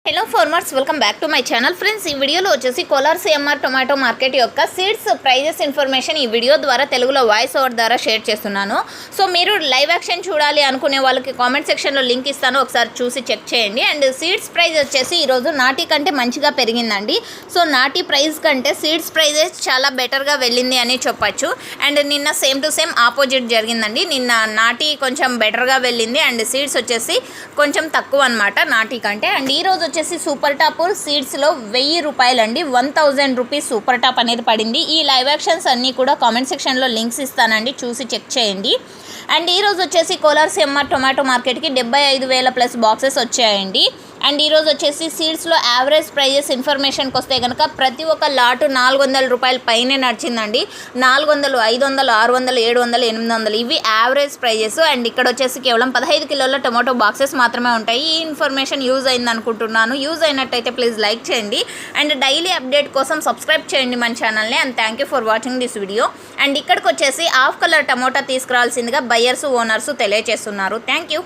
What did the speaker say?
Hello farmers, welcome back to my channel. Friends, ఈ వీడియోలో వచ్చేసి కోలార్ సిఎంఆర్ టొమాటో మార్కెట్ యొక్క సీడ్స్ ప్రైజెస్ ఇన్ఫర్మేషన్ ఈ వీడియో ద్వారా తెలుగులో వాయిస్ ఓవర్ ద్వారా షేర్ చేస్తున్నాను. సో మీరు లైవ్ యాక్షన్ చూడాలి అనుకునే వాళ్ళకి కామెంట్ సెక్షన్లో లింక్ ఇస్తాను, ఒకసారి చూసి చెక్ చేయండి. అండ్ సీడ్స్ ప్రైస్ వచ్చేసి ఈరోజు నాటి కంటే మంచిగా పెరిగిందండి. సో నాటి ప్రైస్ కంటే సీడ్స్ ప్రైజెస్ చాలా బెటర్గా వెళ్ళింది అని చెప్పచ్చు. అండ్ నిన్న సేమ్ టు సేమ్ ఆపోజిట్ జరిగిందండి. నిన్న నాటి కొంచెం బెటర్గా వెళ్ళింది అండ్ సీడ్స్ వచ్చేసి కొంచెం తక్కువ అనమాట నాటి కంటే. అండ్ ఈరోజు వచ్చేసి సూపర్ టాప్ సీడ్స్లో 1000 రూపాయలండి, 1000 రూపీస్ సూపర్ టాప్ అనేది పడింది. ఈ లైవ్ యాక్షన్స్ అన్నీ కూడా కామెంట్ సెక్షన్లో లింక్స్ ఇస్తానండి, చూసి చెక్ చేయండి. అండ్ ఈరోజు వచ్చేసి కోలార్ సిఎంఆర్ టొమాటో మార్కెట్కి 75,000 ప్లస్ బాక్సెస్ వచ్చాయండి. అండ్ ఈరోజు వచ్చేసి సీడ్స్లో యావరేజ్ ప్రైజెస్ ఇన్ఫర్మేషన్కి వస్తే కనుక ప్రతి ఒక్క లాటు 400 రూపాయల పైనే నడిచిందండి. 400, 500, 600, 700, 800 ఇవి యావరేజ్ ప్రైజెస్. అండ్ ఇక్కడ వచ్చేసి కేవలం 15 కిలోల టొమాటో బాక్సెస్ మాత్రమే ఉంటాయి. ఈ ఇన్ఫర్మేషన్ యూజ్ అయింది అనుకుంటున్నాను. యూజ్ అయినట్టయితే ప్లీజ్ లైక్ చేయండి అండ్ డైలీ అప్డేట్ కోసం సబ్స్క్రైబ్ చేయండి మన ఛానల్ని. And thank you for watching this video. And ఇక్కడికి వచ్చేసి హాఫ్ కలర్ టమోటా తీసుకురావాల్సిందిగా బయర్స్ ఓనర్స్ తెలియజేస్తున్నారు. Thank you.